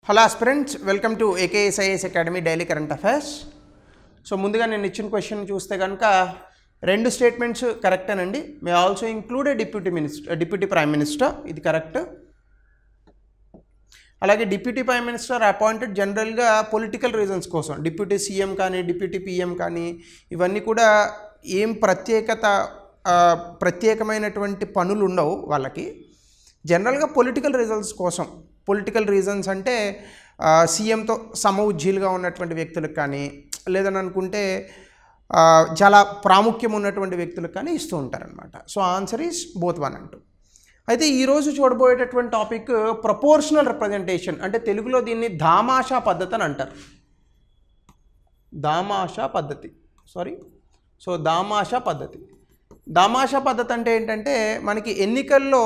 Hello aspirants, welcome to ఏకేఎస్ఐఎస్ academy daily current affairs. So ముందుగా నేను ఇచ్చిన క్వశ్చన్ చూస్తే కనుక రెండు స్టేట్మెంట్స్ కరెక్టేనండి. May also include deputy prime minister, ఇది కరెక్ట్. అలాగే డిప్యూటీ ప్రైమ్ మినిస్టర్ అపాయింటెడ్ జనరల్గా పొలిటికల్ రీజన్స్ కోసం, డిప్యూటీ సీఎం కానీ డిప్యూటీ పీఎం కానీ ఇవన్నీ కూడా ఏం ప్రత్యేకమైనటువంటి పనులు ఉండవు వాళ్ళకి. జనరల్గా పొలిటికల్ రీజన్స్ కోసం, పొలిటికల్ రీజన్స్ అంటే సీఎంతో సమఉజ్జీలుగా ఉన్నటువంటి వ్యక్తులకు కానీ, లేదని అనుకుంటే చాలా ప్రాముఖ్యం ఉన్నటువంటి వ్యక్తులకు కానీ ఇస్తూ ఉంటారనమాట. So answer is both 1 and 2. అయితే ఈరోజు చూడబోయేటటువంటి టాపిక్ ప్రపోర్షనల్ రిప్రజెంటేషన్, అంటే తెలుగులో దీన్ని దామాషా పద్ధతి అని అంటారు. దామాషా పద్ధతి దామాషా పద్ధతి అంటే ఏంటంటే, మనకి ఎన్నికల్లో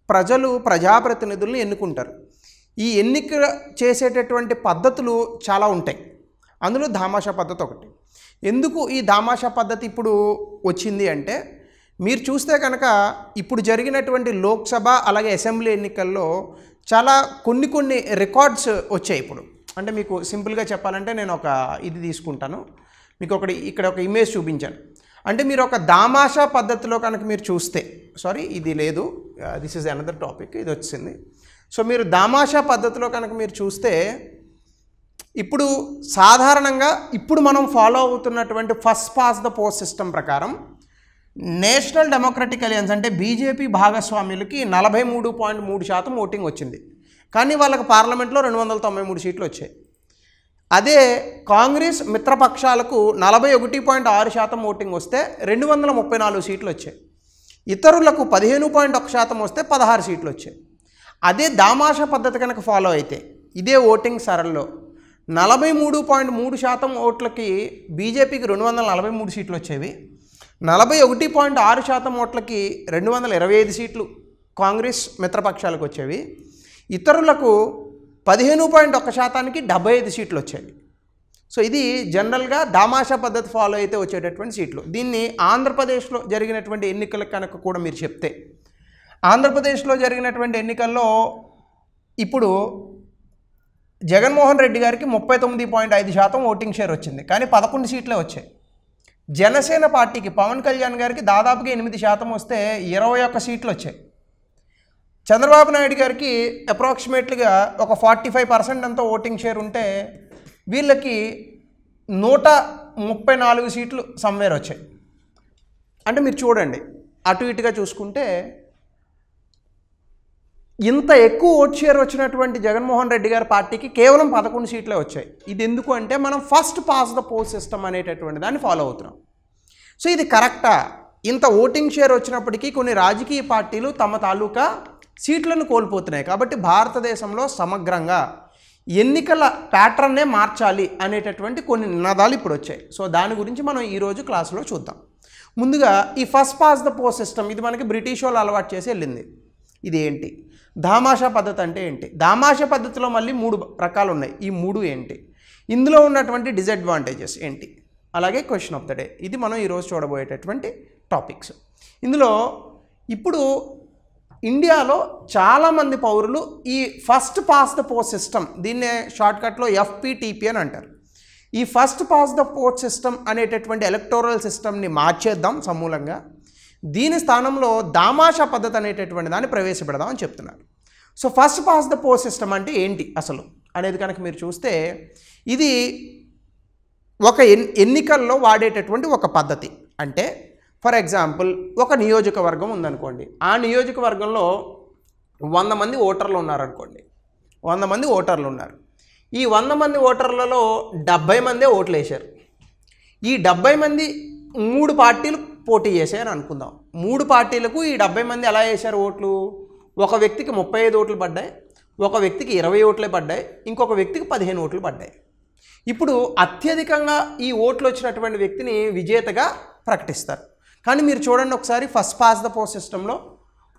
ప్రజాప్రతినిధులను ఎన్నుకుంటారు. ఈ ఎన్నిక చేసేటటువంటి పద్ధతులు చాలా ఉంటాయి, అందులో దామాషా పద్ధతి ఒకటి. ఎందుకు ఈ దామాషా పద్ధతి ఇప్పుడు వచ్చింది అంటే, మీరు చూస్తే కనుక ఇప్పుడు జరిగినటువంటి లోక్సభ అలాగే అసెంబ్లీ ఎన్నికల్లో చాలా కొన్ని రికార్డ్స్ వచ్చాయి ఇప్పుడు. అంటే మీకు సింపుల్గా చెప్పాలంటే నేను ఒక ఇది తీసుకుంటాను, మీకు ఇక్కడ ఒక ఇమేజ్ చూపించాను. అంటే మీరు ఒక దామాషా పద్ధతిలో కనుక మీరు చూస్తే, ఇది లేదు, దిస్ ఈజ్ అనదర్ టాపిక్, ఇది వచ్చింది. సో మీరు దామాషా పద్ధతిలో కనుక మీరు చూస్తే, ఇప్పుడు సాధారణంగా ఇప్పుడు మనం ఫాలో అవుతున్నటువంటి first past the post system ప్రకారం నేషనల్ డెమోక్రటిక్ అలయన్స్ అంటే బీజేపీ భాగస్వాములకి 43.3% ఓటింగ్ వచ్చింది. కానీ వాళ్ళకి పార్లమెంట్లో 293 సీట్లు వచ్చాయి. అదే కాంగ్రెస్ మిత్రపక్షాలకు 41.6% ఓటింగ్ వస్తే 234 సీట్లు వచ్చాయి. ఇతరులకు 15.1% వస్తే 16 సీట్లు వచ్చాయి. అదే దామాషా పద్ధతి కనుక ఫాలో అయితే, ఇదే ఓటింగ్ సరళిలో 43.3% ఓట్లకి బీజేపీకి 243 సీట్లు వచ్చేవి, 41.6% ఓట్లకి 225 సీట్లు కాంగ్రెస్ మిత్రపక్షాలకు వచ్చేవి, ఇతరులకు 15.1%కి 75 సీట్లు వచ్చేవి. సో ఇది జనరల్గా దామాషా పద్ధతి ఫాలో అయితే వచ్చేటటువంటి సీట్లు. దీన్ని ఆంధ్రప్రదేశ్లో జరిగినటువంటి ఎన్నికలకు కనుక కూడా మీరు చెప్తే, ఆంధ్రప్రదేశ్లో జరిగినటువంటి ఎన్నికల్లో ఇప్పుడు జగన్మోహన్ రెడ్డి గారికి 39.5% ఓటింగ్ షేర్ వచ్చింది, కానీ 11 సీట్లే వచ్చాయి. జనసేన పార్టీకి పవన్ కళ్యాణ్ గారికి దాదాపుగా 8% వస్తే 21 సీట్లు వచ్చాయి. చంద్రబాబు నాయుడు గారికి అప్రాక్సిమేట్లీగా ఒక 45% అంతా ఓటింగ్ షేర్ ఉంటే వీళ్ళకి 134 సీట్లు సమ్వేర్ వచ్చాయి. అంటే మీరు చూడండి, అటు ఇటుగా చూసుకుంటే ఇంత ఎక్కువ ఓట్ షేర్ వచ్చినటువంటి జగన్మోహన్ రెడ్డి గారి పార్టీకి కేవలం 11 సీట్లే వచ్చాయి. ఇది ఎందుకు అంటే, మనం first past the post system అనేటటువంటి దాన్ని ఫాలో అవుతున్నాం. సో ఇది కరెక్టా? ఇంత ఓటింగ్ షేర్ వచ్చినప్పటికీ కొన్ని రాజకీయ పార్టీలు తమ తాలూకా సీట్లను కోల్పోతున్నాయి. కాబట్టి భారతదేశంలో సమగ్రంగా ఎన్నికల ప్యాటర్న్నే మార్చాలి అనేటటువంటి కొన్ని నినాదాలు ఇప్పుడు వచ్చాయి. సో దాని గురించి మనం ఈరోజు క్లాసులో చూద్దాం. ముందుగా ఈ first past the post system, ఇది మనకి బ్రిటిష్ వాళ్ళు అలవాటు చేసి వెళ్ళింది. ఇది ఏంటి? దామాషా పద్ధతి అంటే ఏంటి? దామాషా పద్ధతిలో మళ్ళీ 3 రకాలు ఉన్నాయి. ఈ 3 ఏంటి? ఇందులో ఉన్నటువంటి డిసడ్వాంటేజెస్ ఏంటి? అలాగే క్వశ్చన్ ఆఫ్ ద డే, ఇది మనం ఈరోజు చూడబోయేటటువంటి టాపిక్స్. ఇందులో ఇప్పుడు ఇండియాలో చాలామంది పౌరులు ఈ first past the post system, దీన్నే షార్ట్కట్లో FPTP అని అంటారు. ఈ first past the post system అనేటటువంటి ఎలక్టోరల్ సిస్టమ్ని మార్చేద్దాం సమూలంగా, దీని స్థానంలో దామాషా పద్ధతి అనేటటువంటి దాన్ని ప్రవేశపెడదాం అని చెప్తున్నారు. So first past the post system అంటే ఏంటి అసలు అనేది కనుక మీరు చూస్తే, ఇది ఒక ఎన్నికల్లో వాడేటటువంటి ఒక పద్ధతి. అంటే ఫర్ ఎగ్జాంపుల్, ఒక నియోజకవర్గం ఉందనుకోండి, ఆ నియోజకవర్గంలో 100 మంది ఓటర్లు ఉన్నారనుకోండి, 100 మంది ఓటర్లు ఉన్నారు. ఈ 100 మంది ఓటర్లలో 70 మందే ఓట్లు వేశారు. ఈ 70 మంది 3 పార్టీలు పోటీ చేశాయని అనుకుందాం. 3 పార్టీలకు ఈ 70 మంది ఎలా వేశారు ఓట్లు? ఒక వ్యక్తికి 35 ఓట్లు పడ్డాయి, ఒక వ్యక్తికి 20 ఓట్లే పడ్డాయి, ఇంకొక వ్యక్తికి 15 ఓట్లు పడ్డాయి. ఇప్పుడు అత్యధికంగా ఈ ఓట్లు వచ్చినటువంటి వ్యక్తిని విజేతగా ప్రకటిస్తారు. కానీ మీరు చూడండి ఒకసారి, ఫస్ట్ పాస్ ద పోస్ట్ సిస్టంలో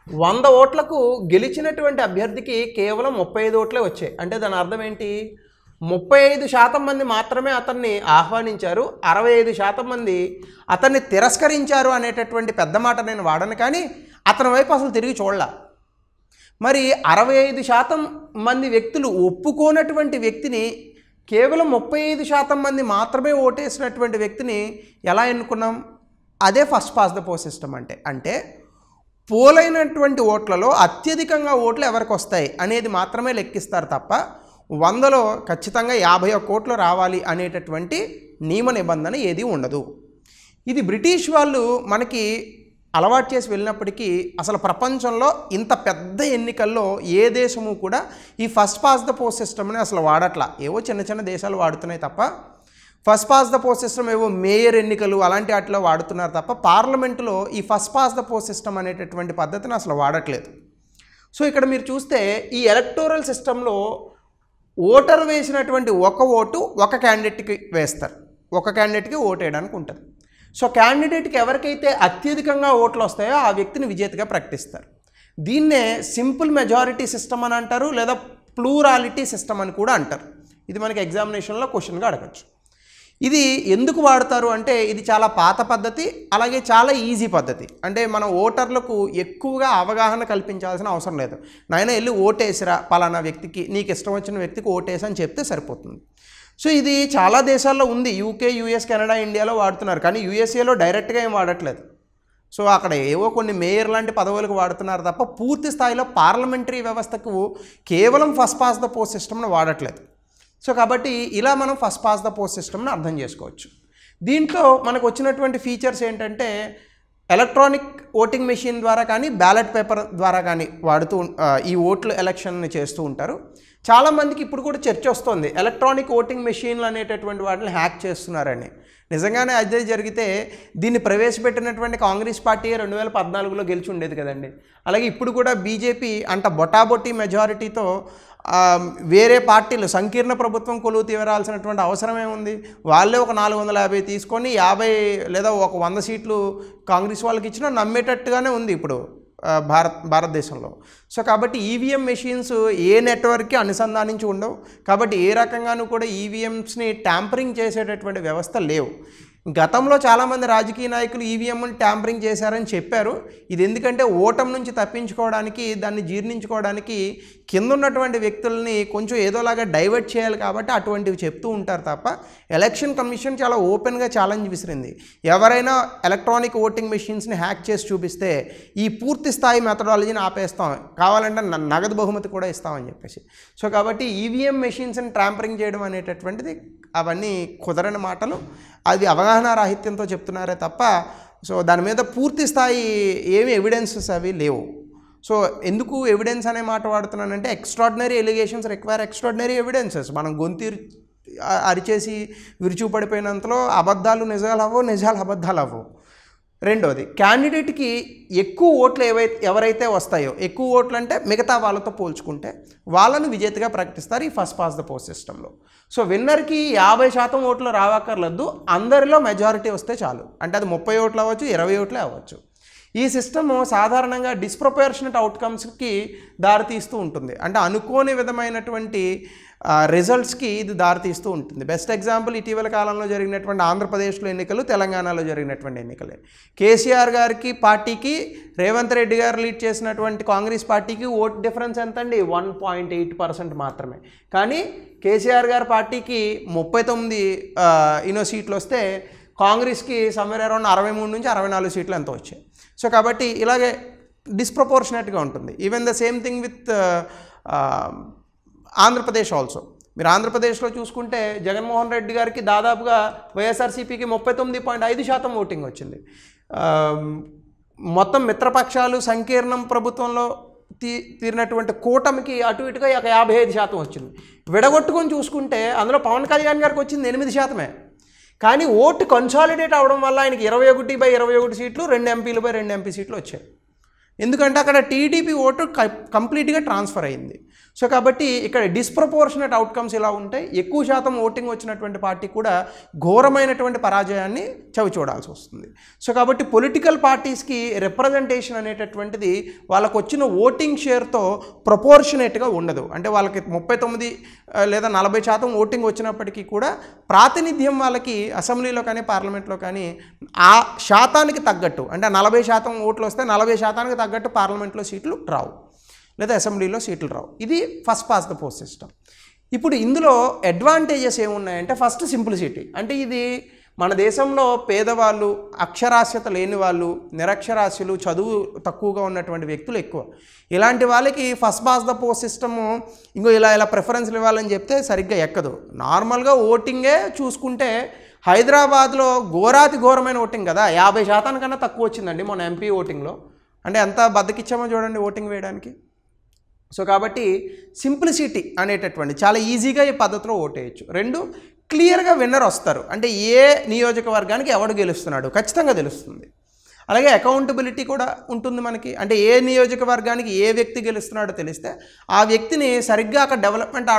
100 ఓట్లకు గెలిచినటువంటి అభ్యర్థికి కేవలం 35 ఓట్లే వచ్చాయి. అంటే దాని అర్థం ఏంటి? 35% మంది మాత్రమే అతన్ని ఆహ్వానించారు, 65% మంది అతన్ని తిరస్కరించారు అనేటటువంటి పెద్ద మాట నేను వాడను, కానీ అతని వైపు అసలు తిరిగి చూడలా. మరి 65% మంది వ్యక్తులు ఒప్పుకోనటువంటి వ్యక్తిని కేవలం 35% మంది మాత్రమే ఓటేసినటువంటి వ్యక్తిని ఎలా ఎన్నుకున్నాం? అదే first past the post system అంటే పోలైనటువంటి ఓట్లలో అత్యధికంగా ఓట్లు ఎవరికి వస్తాయి అనేది మాత్రమే లెక్కిస్తారు తప్ప 100లో ఖచ్చితంగా 51 ఓట్లు రావాలి అనేటటువంటి నియమ నిబంధన ఏది ఉండదు. ఇది బ్రిటిష్ వాళ్ళు మనకి అలవాటు చేసి వెళ్ళినప్పటికీ అసలు ప్రపంచంలో ఇంత పెద్ద ఎన్నికల్లో ఏ దేశము కూడా ఈ ఫస్ట్ పాస్ ద పోస్ట్ సిస్టమ్ని అసలు వాడట్లా. ఏవో చిన్న చిన్న దేశాలు వాడుతున్నాయి తప్ప first past the post system ఏవో మేయర్ ఎన్నికలు అలాంటి వాటిలో వాడుతున్నారు తప్ప పార్లమెంటులో ఈ first past the post system అనేటటువంటి పద్ధతిని అసలు వాడట్లేదు. సో ఇక్కడ మీరు చూస్తే ఈ ఎలక్టోరల్ సిస్టంలో ఓటర్ వేసినటువంటి ఒక ఓటు ఒక క్యాండిడేట్కి వేస్తారు, ఒక క్యాండిడేట్కి ఓటు వేయడానికి ఉంటుంది. సో క్యాండిడేట్కి ఎవరికైతే అత్యధికంగా ఓట్లు వస్తాయో ఆ వ్యక్తిని విజేతగా ప్రకటిస్తారు. దీన్నే సింపుల్ మెజారిటీ సిస్టమ్ అని అంటారు, లేదా ప్లూరాలిటీ సిస్టమ్ అని కూడా అంటారు. ఇది మనకి ఎగ్జామినేషన్లో క్వశ్చన్గా అడగచ్చు. ఇది ఎందుకు వాడతారు అంటే ఇది చాలా పాత పద్ధతి, అలాగే చాలా ఈజీ పద్ధతి. అంటే మన ఓటర్లకు ఎక్కువగా అవగాహన కల్పించాల్సిన అవసరం లేదు. నాయన వెళ్ళి ఓటేసిరా పలానా వ్యక్తికి, నీకు ఇష్టం వచ్చిన వ్యక్తికి ఓటేసి అని చెప్తే సరిపోతుంది. సో ఇది చాలా దేశాల్లో ఉంది. యూకే, యూఎస్, కెనడా, ఇండియాలో వాడుతున్నారు. కానీ యూఎస్ఏలో డైరెక్ట్గా ఏం వాడట్లేదు. సో అక్కడ ఏవో కొన్ని మేయర్ లాంటి పదవులకు వాడుతున్నారు తప్ప పూర్తి స్థాయిలో పార్లమెంటరీ వ్యవస్థకు కేవలం ఫస్ట్ పాస్ ద పోస్ట్ సిస్టమ్ను వాడట్లేదు. సో కాబట్టి ఇలా మనం ఫస్ట్ పాస్ ద పోస్ట్ సిస్టమ్ని అర్థం చేసుకోవచ్చు. దీంట్లో మనకు వచ్చినటువంటి ఫీచర్స్ ఏంటంటే ఎలక్ట్రానిక్ ఓటింగ్ మెషిన్ ద్వారా కానీ బ్యాలెట్ పేపర్ ద్వారా కానీ వాడుతూ ఈ ఓట్లు ఎలక్షన్ని చేస్తూ ఉంటారు. చాలామందికి ఇప్పుడు కూడా చర్చ వస్తుంది ఎలక్ట్రానిక్ ఓటింగ్ మెషిన్లు అనేటటువంటి వాటిని హ్యాక్ చేస్తున్నారని. నిజంగానే అదే జరిగితే దీన్ని ప్రవేశపెట్టినటువంటి కాంగ్రెస్ పార్టీ 2014లో గెలిచి ఉండేది కదండి. అలాగే ఇప్పుడు కూడా బీజేపీ అంట బొటాబొటీ మెజారిటీతో వేరే పార్టీలు సంకీర్ణ ప్రభుత్వం కొలువు తీరాల్సినటువంటి అవసరం ఏముంది? వాళ్ళే ఒక 450 తీసుకొని 50 లేదా ఒక 100 సీట్లు కాంగ్రెస్ వాళ్ళకి ఇచ్చినా నమ్మేటట్టుగానే ఉంది ఇప్పుడు భారతదేశంలో. సో కాబట్టి ఈవీఎం మెషిన్స్ ఏ నెట్వర్క్కి అనుసంధానించి ఉండవు. కాబట్టి ఏ రకంగానూ కూడా ఈవీఎంస్ని ట్యాంపరింగ్ చేసేటటువంటి వ్యవస్థ లేవు. గతంలో చాలామంది రాజకీయ నాయకులు ఈవీఎంని ట్యాంపరింగ్ చేశారని చెప్పారు. ఇది ఎందుకంటే ఓటమి నుంచి తప్పించుకోవడానికి, దాన్ని జీర్ణించుకోవడానికి కింద ఉన్నటువంటి వ్యక్తుల్ని కొంచెం ఏదోలాగా డైవర్ట్ చేయాలి కాబట్టి అటువంటివి చెప్తూ ఉంటారు తప్ప ఎలక్షన్ కమిషన్ చాలా ఓపెన్గా ఛాలెంజ్ విసిరింది. ఎవరైనా ఎలక్ట్రానిక్ ఓటింగ్ మెషిన్స్ని హ్యాక్ చేసి చూపిస్తే ఈ పూర్తి స్థాయి మెథడాలజీని ఆపేస్తాం, కావాలంటే నగదు బహుమతి కూడా ఇస్తామని చెప్పేసి. సో కాబట్టి ఈవీఎం మెషిన్స్ని ట్యాంపరింగ్ చేయడం అనేటటువంటిది అవన్నీ కుదరని మాటలు. అది అవగాహన రాహిత్యంతో చెప్తున్నారే తప్ప సో దాని మీద పూర్తి స్థాయి ఏమి ఎవిడెన్సెస్ అవి లేవు. సో ఎందుకు ఎవిడెన్స్ అనే మాట వాడుతున్నానంటే extraordinary allegations require extraordinary evidences. మనం గొంతు అరిచేసి విరుచుపడిపోయినంతలో అబద్ధాలు నిజాలు అవ్వవు, నిజాలు అబద్ధాలు అవ్వవు. రెండోది క్యాండిడేట్కి ఎక్కువ ఓట్లు ఎవరైతే వస్తాయో, ఎక్కువ ఓట్లు అంటే మిగతా వాళ్ళతో పోల్చుకుంటే వాళ్ళను విజేతగా ప్రకటిస్తారు ఈ ఫస్ట్ పాస్ ద పోస్ట్ సిస్టంలో. సో విన్నర్కి 50% ఓట్లు రావక్కర్లేదు, అందరిలో మెజారిటీ వస్తే చాలు. అంటే అది 30 ఓట్లు అవ్వచ్చు, 20 ఓట్లే అవ్వచ్చు. ఈ సిస్టమ్ సాధారణంగా డిస్ప్రొపోర్షనట్ అవుట్కమ్స్కి దారితీస్తూ ఉంటుంది. అంటే అనుకోని విధమైనటువంటి రిజల్ట్స్కి ఇది దారితీస్తూ ఉంటుంది. బెస్ట్ ఎగ్జాంపుల్ ఇటీవల కాలంలో జరిగినటువంటి ఆంధ్రప్రదేశ్లో ఎన్నికలు, తెలంగాణలో జరిగినటువంటి ఎన్నికలే. కేసీఆర్ గారికి పార్టీకి, రేవంత్ రెడ్డి గారు లీడ్ చేసినటువంటి కాంగ్రెస్ పార్టీకి ఓట్ డిఫరెన్స్ ఎంత అండి? 1.8% మాత్రమే. కానీ కేసీఆర్ గారి పార్టీకి 39 సీట్లు వస్తే కాంగ్రెస్కి సమ్వేర్ అరౌండ్ 63 నుంచి 64 సీట్లు ఎంతో వచ్చాయి. సో కాబట్టి ఇలాగే డిస్ప్రపోర్షనేట్గా ఉంటుంది. Even the same thing with Andhra Pradesh also. మీరు ఆంధ్రప్రదేశ్లో చూసుకుంటే జగన్మోహన్ రెడ్డి గారికి దాదాపుగా వైఎస్ఆర్సీపీకి 39.5% ఓటింగ్ వచ్చింది. మొత్తం మిత్రపక్షాలు సంకీర్ణం ప్రభుత్వంలో తీరినటువంటి కూటమికి అటు ఇటుగా 55% వచ్చింది. విడగొట్టుకొని చూసుకుంటే అందులో పవన్ కళ్యాణ్ గారికి వచ్చింది 8%. కానీ ఓటు కన్సాలిడేట్ అవడం వల్ల ఆయనకి 21/21 సీట్లు, 2 ఎంపీలు/2 ఎంపీ సీట్లు వచ్చాయి. ఎందుకంటే అక్కడ టీడీపీ ఓటు కంప్లీట్గా ట్రాన్స్ఫర్ అయింది. సో కాబట్టి ఇక్కడ డిస్ప్రపోర్షనట్ అవుట్కమ్స్ ఇలా ఉంటాయి. ఎక్కువ శాతం ఓటింగ్ వచ్చినటువంటి పార్టీ కూడా ఘోరమైనటువంటి పరాజయాన్ని చవి చూడాల్సి వస్తుంది. సో కాబట్టి పొలిటికల్ పార్టీస్కి రిప్రజెంటేషన్ అనేటటువంటిది వాళ్ళకు వచ్చిన ఓటింగ్ షేర్తో ప్రపోర్షనేట్గా ఉండదు. అంటే వాళ్ళకి 39 లేదా 40% ఓటింగ్ వచ్చినప్పటికీ కూడా ప్రాతినిధ్యం వాళ్ళకి అసెంబ్లీలో కానీ పార్లమెంట్లో కానీ ఆ శాతానికి తగ్గట్టు, అంటే 40% ఓట్లు వస్తే 40%కి తగ్గట్టు పార్లమెంట్లో సీట్లు రావు. లేదా అసెంబ్లీలో సీట్లు రావు. ఇది first past the post system. ఇప్పుడు ఇందులో అడ్వాంటేజెస్ ఏమున్నాయంటే ఫస్ట్ సింప్లిసిటీ. అంటే ఇది మన దేశంలో పేదవాళ్ళు, అక్షరాస్యత లేని వాళ్ళు, నిరక్షరాస్యులు, చదువు తక్కువగా ఉన్నటువంటి వ్యక్తులు ఎక్కువ. ఇలాంటి వాళ్ళకి first past the post system ఇంకో ఇలా ప్రిఫరెన్స్లు ఇవ్వాలని చెప్తే సరిగ్గా ఎక్కదు. నార్మల్గా ఓటింగే చూసుకుంటే హైదరాబాద్లో ఘోరమైన ఓటింగ్ కదా, 50% కన్నా తక్కువ వచ్చిందండి మొన్న ఎంపీ ఓటింగ్లో. అంటే ఎంత బద్దకిచ్చామో చూడండి ఓటింగ్ వేయడానికి. సో కాబట్టి సింప్లిసిటీ అనేటటువంటి చాలా ఈజీగా ఈ పద్ధతిలో ఓటేయచ్చు. రెండు, క్లియర్గా విన్నర్ వస్తారు. అంటే ఏ నియోజకవర్గానికి ఎవడు గెలుస్తున్నాడు ఖచ్చితంగా తెలుస్తుంది. అలాగే అకౌంటబిలిటీ కూడా ఉంటుంది మనకి. అంటే ఏ నియోజకవర్గానికి ఏ వ్యక్తి గెలుస్తున్నాడో తెలిస్తే ఆ వ్యక్తిని సరిగ్గా అక్కడ డెవలప్మెంట్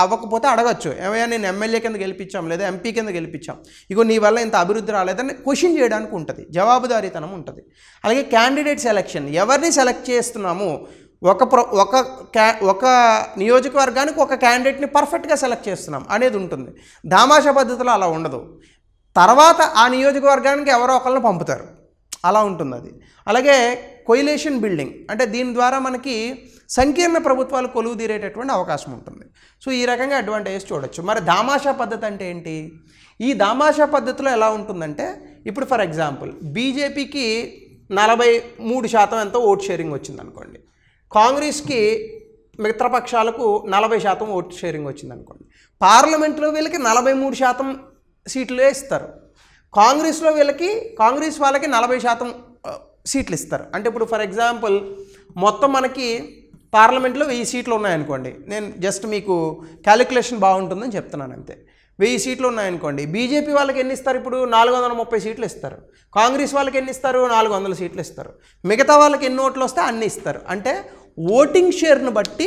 అవ్వకపోతే అడగచ్చు, ఏమయ్యా నేను ఎమ్మెల్యే కింద గెలిపించాం లేదా ఎంపీ కింద గెలిపించాం, ఇగో నీ వల్ల ఇంత అభివృద్ధి రాలేదని క్వశ్చన్ చేయడానికి ఉంటుంది, జవాబుదారీతనం ఉంటుంది. అలాగే క్యాండిడేట్ సెలెక్షన్, ఎవరిని సెలెక్ట్ చేస్తున్నాము, ఒక నియోజకవర్గానికి ఒక క్యాండిడేట్ని పర్ఫెక్ట్గా సెలెక్ట్ చేస్తున్నాం అనేది ఉంటుంది. దామాషా పద్ధతిలో అలా ఉండదు. తర్వాత ఆ నియోజకవర్గానికి ఎవరో ఒకళ్ళని పంపుతారు, అలా ఉంటుంది అది. అలాగే కొయిలేషన్ బిల్డింగ్, అంటే దీని ద్వారా మనకి సంకీర్ణ ప్రభుత్వాలు కొలువు తీరేటటువంటి అవకాశం ఉంటుంది. సో ఈ రకంగా అడ్వాంటేజెస్ చూడొచ్చు. మరి దామాషా పద్ధతి అంటే ఏంటి? ఈ దామాషా పద్ధతిలో ఎలా ఉంటుందంటే, ఇప్పుడు ఫర్ ఎగ్జాంపుల్ బీజేపీకి 43% ఎంతో ఓట్ షేరింగ్ వచ్చింది అనుకోండి, కాంగ్రెస్కి మిత్రపక్షాలకు 40% ఓట్ షేరింగ్ వచ్చింది అనుకోండి, పార్లమెంట్లో వీళ్ళకి 43% సీట్లే ఇస్తారు, కాంగ్రెస్ వాళ్ళకి 40% సీట్లు ఇస్తారు. అంటే ఇప్పుడు ఫర్ ఎగ్జాంపుల్ మొత్తం మనకి పార్లమెంట్లో 1000 సీట్లు ఉన్నాయనుకోండి, నేను జస్ట్ మీకు క్యాలిక్యులేషన్ బాగుంటుందని చెప్తున్నాను అంతే. 1000 సీట్లు ఉన్నాయనుకోండి, బీజేపీ వాళ్ళకి ఎన్ని ఇస్తారు? ఇప్పుడు 430 సీట్లు ఇస్తారు. కాంగ్రెస్ వాళ్ళకి ఎన్ని ఇస్తారు? 400 సీట్లు ఇస్తారు. మిగతా వాళ్ళకి ఎన్ని ఓట్లు వస్తే అన్ని ఇస్తారు. అంటే ఓటింగ్ షేర్ను బట్టి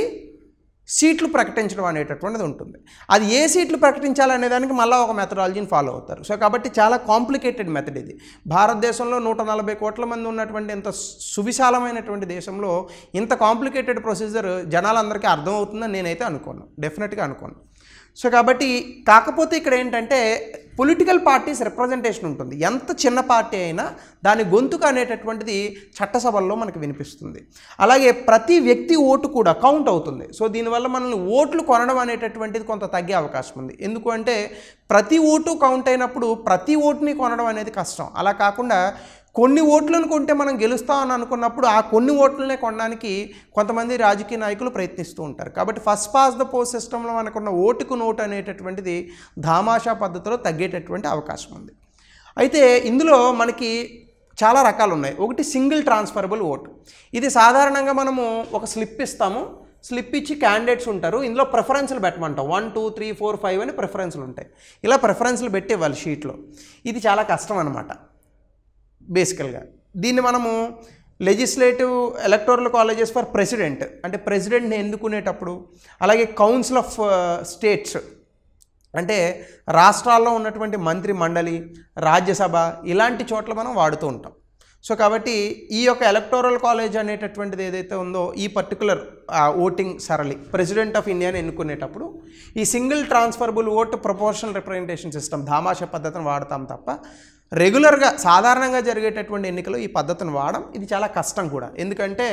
సీట్లు ప్రకటించడం అనేటటువంటిది ఉంటుంది. అది ఏ సీట్లు ప్రకటించాలనే దానికి మళ్ళీ ఒక మెథడాలజీని ఫాలో అవుతారు. సో కాబట్టి చాలా కాంప్లికేటెడ్ మెథడ్ ఇది. భారతదేశంలో 140 కోట్ల మంది ఉన్నటువంటి ఇంత సువిశాలమైనటువంటి దేశంలో ఇంత కాంప్లికేటెడ్ ప్రొసీజర్ జనాలందరికీ అర్థమవుతుందని నేనైతే అనుకోను, డెఫినెట్గా అనుకోను. సో కాబట్టి కాకపోతే ఇక్కడ ఏంటంటే పొలిటికల్ పార్టీస్ రిప్రజెంటేషన్ ఉంటుంది. ఎంత చిన్న పార్టీ అయినా దాని గొంతుకు అనేటటువంటిది చట్టసభల్లో మనకు వినిపిస్తుంది. అలాగే ప్రతి వ్యక్తి ఓటు కూడా కౌంట్ అవుతుంది. సో దీనివల్ల మనల్ని ఓట్లు కొనడం అనేటటువంటిది కొంత తగ్గే అవకాశం ఉంది. ఎందుకు అంటే ప్రతి ఓటు కౌంట్ అయినప్పుడు ప్రతి ఓటుని కొనడం అనేది కష్టం. అలా కాకుండా కొన్ని ఓట్లను కొంటే మనం గెలుస్తామని అనుకున్నప్పుడు ఆ కొన్ని ఓట్లనే కొనడానికి కొంతమంది రాజకీయ నాయకులు ప్రయత్నిస్తూ ఉంటారు. కాబట్టి ఫస్ట్ పాస్ ద పోస్ట్ సిస్టంలో మనకున్న ఓటుకు నోటు అనేటటువంటిది దామాషా పద్ధతిలో తగ్గేటటువంటి అవకాశం ఉంది. అయితే ఇందులో మనకి చాలా రకాలు ఉన్నాయి. ఒకటి సింగిల్ ట్రాన్స్ఫరబుల్ ఓటు. ఇది సాధారణంగా మనము ఒక స్లిప్ ఇస్తాము, స్లిప్ ఇచ్చి క్యాండిడేట్స్ ఉంటారు, ఇందులో ప్రిఫరెన్స్లు పెట్టమంటాం. 1 2 3 4 5 అని ప్రిఫరెన్స్లు ఉంటాయి. ఇలా ప్రిఫరెన్స్లు పెట్టి ఇవ్వాలి షీట్లో. ఇది చాలా కష్టం అన్నమాట బేసికల్గా. దీన్ని మనము legislative electoral colleges for president, అంటే ప్రెసిడెంట్ని ఎన్నుకునేటప్పుడు, అలాగే కౌన్సిల్ ఆఫ్ స్టేట్స్ అంటే రాష్ట్రాల్లో ఉన్నటువంటి మంత్రి మండలి, రాజ్యసభ, ఇలాంటి చోట్ల మనం వాడుతూ ఉంటాం. సో కాబట్టి ఈ యొక్క ఎలక్టోరల్ కాలేజ్ అనేటటువంటిది ఏదైతే ఉందో ఈ పర్టికులర్ ఓటింగ్ సరళి ప్రెసిడెంట్ ఆఫ్ ఇండియాని ఎన్నుకునేటప్పుడు ఈ single transferable vote proportional representation system దామాషా పద్ధతిని వాడతాం తప్ప రెగ్యులర్గా సాధారణంగా జరిగేటటువంటి ఎన్నికలు ఈ పద్ధతిని వాడడం ఇది చాలా కష్టం కూడా. ఎందుకంటే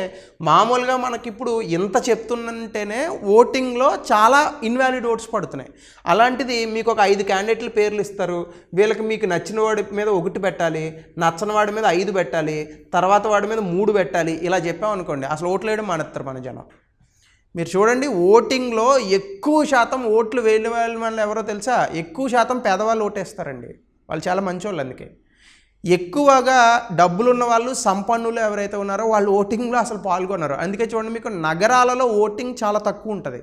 మామూలుగా మనకిప్పుడు ఇంత చెప్తుంటేనే ఓటింగ్లో చాలా ఇన్వాలిడ్ ఓట్స్ పడుతున్నాయి. అలాంటిది మీకు ఒక 5 క్యాండిడేట్ల పేర్లు ఇస్తారు, వీళ్ళకి మీకు నచ్చిన వాడి మీద 1 పెట్టాలి, నచ్చని వాడి మీద 5 పెట్టాలి, తర్వాత వాడి మీద 3 పెట్టాలి, ఇలా చెప్పామనుకోండి అసలు ఓట్లు వేయడం మానేస్తారు మన జనం. మీరు చూడండి ఓటింగ్లో ఎక్కువ శాతం ఓట్లు వేయని వాళ్ళు ఎవరో తెలుసా? ఎక్కువ శాతం పేదవాళ్ళు ఓటేస్తారండి. వాళ్ళు చాలా మంచోళ్ళు. అందుకే ఎక్కువగా డబ్బులున్న వాళ్ళు, సంపన్నులు ఎవరైతే ఉన్నారో వాళ్ళు ఓటింగ్లో అసలు పాల్గొన్నారు. అందుకే చూడండి మీకు నగరాలలో ఓటింగ్ చాలా తక్కువ ఉంటుంది,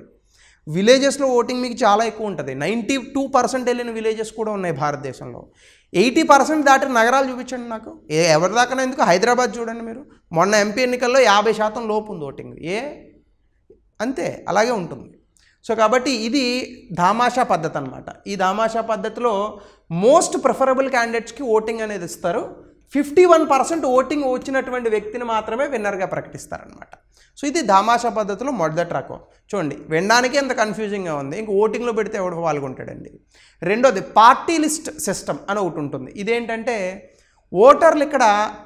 విలేజెస్లో ఓటింగ్ మీకు చాలా ఎక్కువ ఉంటుంది. 92% వెళ్ళిన విలేజెస్ కూడా ఉన్నాయి భారతదేశంలో. 80% దాటిన నగరాలు చూపించండి నాకు. ఎవరి దాకా ఎందుకు హైదరాబాద్ చూడండి మీరు, మొన్న ఎంపీ ఎన్నికల్లో 50% లోపు ఉంది ఓటింగ్. అంతే, అలాగే ఉంటుంది. సో కాబట్టి ఇది దామాషా పద్ధతి అనమాట. ఈ దామాషా పద్ధతిలో మోస్ట్ ప్రిఫరబుల్ క్యాండిడేట్స్కి ఓటింగ్ అనేది ఇస్తారు. 51% ఓటింగ్ వచ్చినటువంటి వ్యక్తిని మాత్రమే విన్నర్గా ప్రకటిస్తారనమాట. సో ఇది దామాషా పద్ధతిలో మొదటి రకం. చూడండి వినడానికి ఎంత కన్ఫ్యూజింగ్గా ఉంది, ఇంక ఓటింగ్లో పెడితే ఎవడు పాల్గొంటాడండి. రెండోది పార్టీ లిస్ట్ సిస్టమ్ అని ఒకటి ఉంటుంది. ఇదేంటంటే ఓటర్లు ఇక్కడ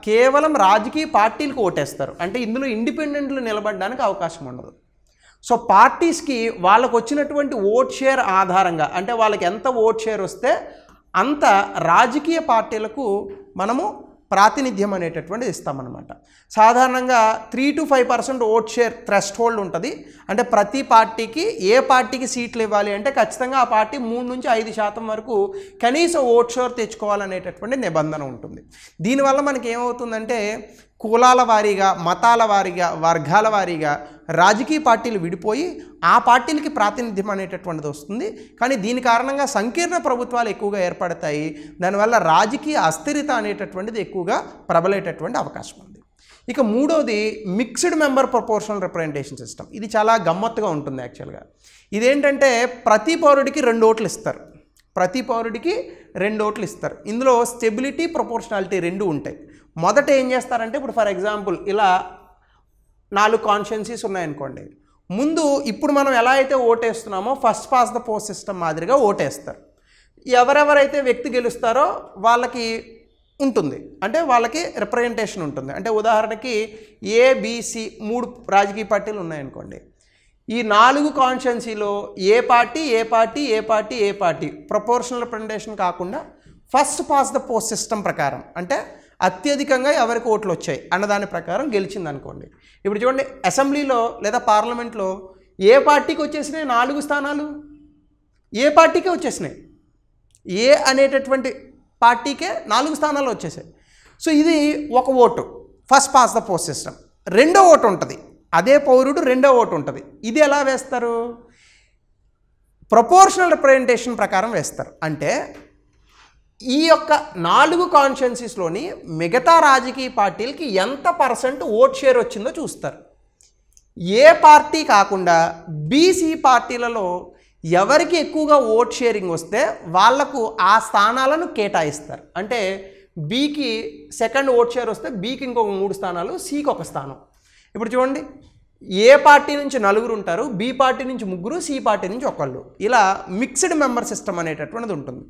కేవలం రాజకీయ పార్టీలకు ఓటేస్తారు. అంటే ఇందులో ఇండిపెండెంట్లు నిలబడడానికి అవకాశం ఉండదు. సో పార్టీస్కి వాళ్ళకు వచ్చినటువంటి ఓట్ షేర్ ఆధారంగా, అంటే వాళ్ళకి ఎంత ఓట్ షేర్ వస్తే అంత రాజకీయ పార్టీలకు మనము ప్రాతినిధ్యం అనేటటువంటిది ఇస్తామన్నమాట. సాధారణంగా 3 to 5% vote share thresh hold ఉంటుంది. అంటే ప్రతి పార్టీకి ఏ పార్టీకి సీట్లు ఇవ్వాలి అంటే ఖచ్చితంగా ఆ పార్టీ 3 నుంచి 5% వరకు కనీసం ఓట్ షేర్ తెచ్చుకోవాలనేటటువంటి నిబంధన ఉంటుంది. దీనివల్ల మనకి ఏమవుతుందంటే కులాల వారీగా, మతాల వారీగా, వర్గాల వారీగా రాజకీయ పార్టీలు విడిపోయి ఆ పార్టీలకి ప్రాతినిధ్యం అనేటటువంటిది వస్తుంది. కానీ దీని కారణంగా సంకీర్ణ ప్రభుత్వాలు ఎక్కువగా ఏర్పడతాయి. దానివల్ల రాజకీయ అస్థిరత అనేటటువంటిది ఎక్కువగా ప్రబలేటటువంటి అవకాశం ఉంది. ఇక మూడోది mixed member proportional representation system. ఇది చాలా గమ్మత్తుగా ఉంటుంది యాక్చువల్గా. ఇదేంటంటే ప్రతి పౌరుడికి 2 ఓట్లు ఇస్తారు. ప్రతి పౌరుడికి 2 ఓట్లు ఇస్తారు. ఇందులో స్టెబిలిటీ, ప్రపోర్షనాలిటీ 2 ఉంటాయి. మొదట ఏం చేస్తారంటే ఇప్పుడు ఫర్ ఎగ్జాంపుల్ ఇలా 4 కాన్స్టిట్యుయెన్సీస్ ఉన్నాయనుకోండి. ముందు ఇప్పుడు మనం ఎలా అయితే ఓటేస్తున్నామో first past the post system మాదిరిగా ఓటేస్తారు. ఎవరెవరైతే వ్యక్తి గెలుస్తారో వాళ్ళకి ఉంటుంది, అంటే వాళ్ళకి రిప్రజెంటేషన్ ఉంటుంది. అంటే ఉదాహరణకి ఏబిసి 3 రాజకీయ పార్టీలు ఉన్నాయనుకోండి. ఈ 4 కాన్స్టిట్యుయెన్సీలో ఏ పార్టీ ప్రపోర్షనల్ రిప్రజెంటేషన్ కాకుండా first past the post system ప్రకారం, అంటే అత్యధికంగా ఎవరికి ఓట్లు వచ్చాయి అన్నదాని ప్రకారం గెలిచింది అనుకోండి. ఇప్పుడు చూడండి, అసెంబ్లీలో లేదా పార్లమెంట్లో ఏ పార్టీకి వచ్చేసినాయి 4 స్థానాలు? ఏ పార్టీకే వచ్చేసినాయి. ఏ అనేటటువంటి పార్టీకే 4 స్థానాలు వచ్చేసాయి. సో ఇది ఒక vote, first past the post system. రెండో ఓటు ఉంటుంది, అదే పౌరుడు రెండో ఓటు ఉంటుంది. ఇది ఎలా వేస్తారు? ప్రపోర్షనల్ రిప్రజెంటేషన్ ప్రకారం వేస్తారు. అంటే ఈ యొక్క 4 కాన్స్టిట్యుయెన్సీస్లోని మిగతా రాజకీయ పార్టీలకి ఎంత % ఓట్ షేర్ వచ్చిందో చూస్తారు. ఏ పార్టీ కాకుండా బీసీ పార్టీలలో ఎవరికి ఎక్కువగా ఓట్ షేరింగ్ వస్తే వాళ్లకు ఆ స్థానాలను కేటాయిస్తారు. అంటే బీకి సెకండ్ ఓట్ షేర్ వస్తే బీకి ఇంకొక 3 స్థానాలు, సికి 1 స్థానం. ఇప్పుడు చూడండి, ఏ పార్టీ నుంచి 4 ఉంటారు, బి పార్టీ నుంచి 3, సి పార్టీ నుంచి 1. ఇలా మిక్స్డ్ మెంబర్ సిస్టమ్ అనేటటువంటిది ఉంటుంది.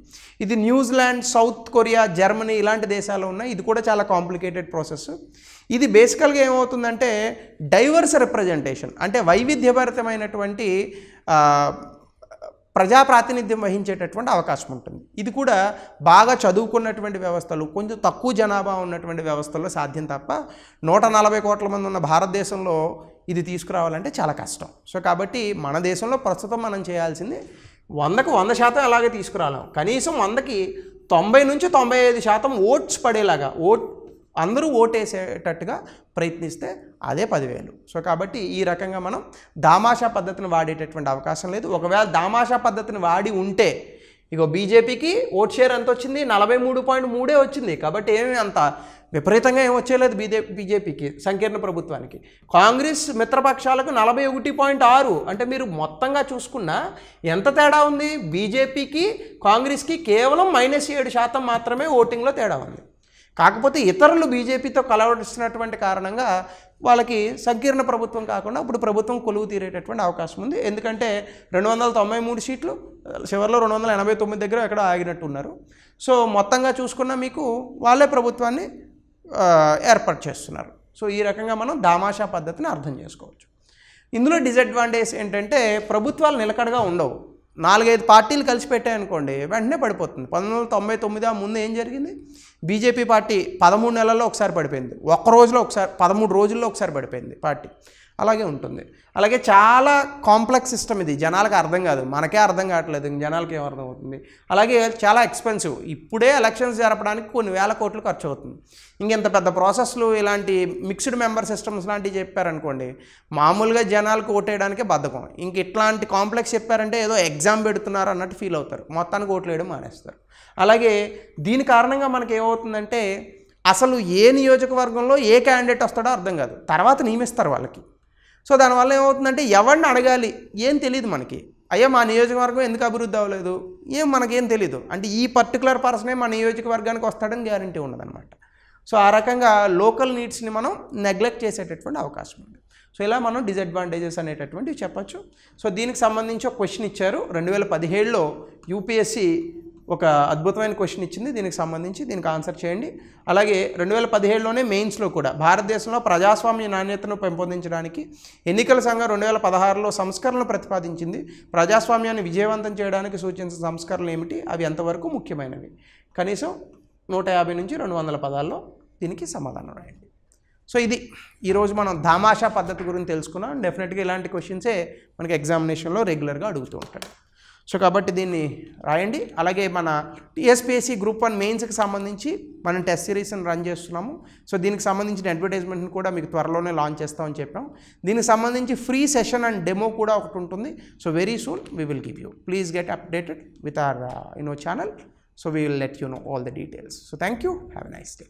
ఇది న్యూజిలాండ్, సౌత్ కొరియా, జర్మనీ ఇలాంటి దేశాలు ఉన్నాయి. ఇది కూడా చాలా కాంప్లికేటెడ్ ప్రాసెస్. ఇది బేసికల్గా ఏమవుతుందంటే డైవర్స్ రిప్రజెంటేషన్, అంటే వైవిధ్యభరితమైనటువంటి ప్రజా ప్రాతినిధ్యం వహించేటటువంటి అవకాశం ఉంటుంది. ఇది కూడా బాగా చదువుకున్నటువంటి వ్యవస్థలు, కొంచెం తక్కువ జనాభా ఉన్నటువంటి వ్యవస్థల్లో సాధ్యం తప్ప 140 కోట్ల మంది ఉన్న భారతదేశంలో ఇది తీసుకురావాలంటే చాలా కష్టం. సో కాబట్టి మన దేశంలో ప్రస్తుతం మనం చేయాల్సింది 100కు 100% అలాగే తీసుకురాలేం. కనీసం 100కి 90 నుంచి 95% ఓట్స్ పడేలాగా, అందరూ ఓటేసేటట్టుగా ప్రయత్నిస్తే అదే 10,000. సో కాబట్టి ఈ రకంగా మనం దామాషా పద్ధతిని వాడేటటువంటి అవకాశం లేదు. ఒకవేళ దామాషా పద్ధతిని వాడి ఉంటే ఇగో బీజేపీకి ఓట్ షేర్ ఎంత వచ్చింది? 43.3 వచ్చింది. కాబట్టి ఏమీ అంత విపరీతంగా ఏం వచ్చేలేదు బీజేపీకి, సంకీర్ణ ప్రభుత్వానికి. కాంగ్రెస్ మిత్రపక్షాలకు 41.6. అంటే మీరు మొత్తంగా చూసుకున్నా ఎంత తేడా ఉంది? బీజేపీకి కాంగ్రెస్కి కేవలం -7% మాత్రమే ఓటింగ్లో తేడా ఉంది. కాకపోతే ఇతరులు బీజేపీతో కలవడిస్తున్నటువంటి కారణంగా వాళ్ళకి సంకీర్ణ ప్రభుత్వం కాకుండా ఇప్పుడు ప్రభుత్వం కొలువు తీరేటటువంటి అవకాశం ఉంది. ఎందుకంటే 293 సీట్లు, చివరిలో 289 దగ్గర ఎక్కడ ఆగినట్టు ఉన్నారు. సో మొత్తంగా చూసుకున్నా మీకు వాళ్ళే ప్రభుత్వాన్ని ఏర్పాటు చేస్తున్నారు. సో ఈ రకంగా మనం దామాషా పద్ధతిని అర్థం చేసుకోవచ్చు. ఇందులో డిసడ్వాంటేజ్ ఏంటంటే ప్రభుత్వాలు నిలకడగా ఉండవు. 4-5 పార్టీలు కలిసి పెట్టాయనుకోండి వెంటనే పడిపోతుంది. 1999 ఆ ముందు ఏం జరిగింది? బీజేపీ పార్టీ 13 నెలల్లో ఒకసారి పడిపోయింది, 1 రోజులో ఒకసారి, 13 రోజుల్లో ఒకసారి పడిపోయింది పార్టీ. అలాగే ఉంటుంది. అలాగే చాలా కాంప్లెక్స్ సిస్టమ్ ఇది, జనాలకు అర్థం కాదు, మనకే అర్థం కావట్లేదు, జనాలకి ఏం అర్థం అవుతుంది. అలాగే చాలా ఎక్స్పెన్సివ్. ఇప్పుడే ఎలక్షన్స్ జరపడానికి కొన్ని వేల కోట్లు ఖర్చు అవుతుంది. ఇంకెంత పెద్ద ప్రాసెస్లు ఇలాంటి మిక్స్డ్ మెంబర్ సిస్టమ్స్ లాంటివి చెప్పారనుకోండి మామూలుగా జనాలకు ఓటేయడానికే బద్ధకం. ఇంక ఇట్లాంటి కాంప్లెక్స్ చెప్పారంటే ఏదో ఎగ్జామ్ పెడుతున్నారు అన్నట్టు ఫీల్ అవుతారు, మొత్తానికి ఓట్లు వేయడం మానేస్తారు. అలాగే దీని కారణంగా మనకి ఏమవుతుందంటే అసలు ఏ నియోజకవర్గంలో ఏ క్యాండిడేట్ వస్తాడో అర్థం కాదు, తర్వాత నియమిస్తారు వాళ్ళకి. సో దానివల్ల ఏమవుతుందంటే ఎవరిని అడగాలి ఏం తెలియదు మనకి. అయ్యా మా నియోజకవర్గం ఎందుకు అభివృద్ధి అవ్వలేదు మనకేం తెలీదు. అంటే ఈ పర్టికులర్ పర్సనే మా నియోజకవర్గానికి వస్తాడని గ్యారంటీ ఉండదన్నమాట. సో ఆ రకంగా లోకల్ నీడ్స్ని మనం నెగ్లెక్ట్ చేసేటటువంటి అవకాశం ఉంది. సో ఇలా మనం డిసడ్వాంటేజెస్ అనేటటువంటివి చెప్పచ్చు. సో దీనికి సంబంధించి ఒక క్వశ్చన్ ఇచ్చారు 2017లో యూపీఎస్సి ఒక అద్భుతమైన క్వశ్చన్ ఇచ్చింది, దీనికి సంబంధించి దీనికి ఆన్సర్ చేయండి. అలాగే 2017లోనే మెయిన్స్లో కూడా భారతదేశంలో ప్రజాస్వామ్య నాణ్యతను పెంపొందించడానికి ఎన్నికల సంఘం 2016లో సంస్కరణలు ప్రతిపాదించింది. ప్రజాస్వామ్యాన్ని విజయవంతం చేయడానికి సూచించిన సంస్కరణలు ఏమిటి, అవి ఎంతవరకు ముఖ్యమైనవి? కనీసం 150 నుంచి 200 పదాల్లో దీనికి సమాధానం రాయండి. సో ఇది ఈరోజు మనం దామాషా పద్ధతి గురించి తెలుసుకున్నాం. డెఫినెట్గా ఇలాంటి క్వశ్చన్సే మనకి ఎగ్జామినేషన్లో రెగ్యులర్గా అడుగుతూ ఉంటాడు. సో కాబట్టి దీన్ని రాయండి. అలాగే మన టీఎస్పీఎస్సీ గ్రూప్ 1 మెయిన్స్కి సంబంధించి మనం టెస్ట్ సిరీస్ని రన్ చేస్తున్నాము. సో దీనికి సంబంధించిన అడ్వర్టైజ్మెంట్ని కూడా మీకు త్వరలోనే లాంచ్ చేస్తామని చెప్పాం. దీనికి సంబంధించి ఫ్రీ సెషన్ అండ్ డెమో కూడా ఒకటి ఉంటుంది. So very soon we will give you. Please get updated with our channel. So we will let you know all the details. So thank you. Have a nice day.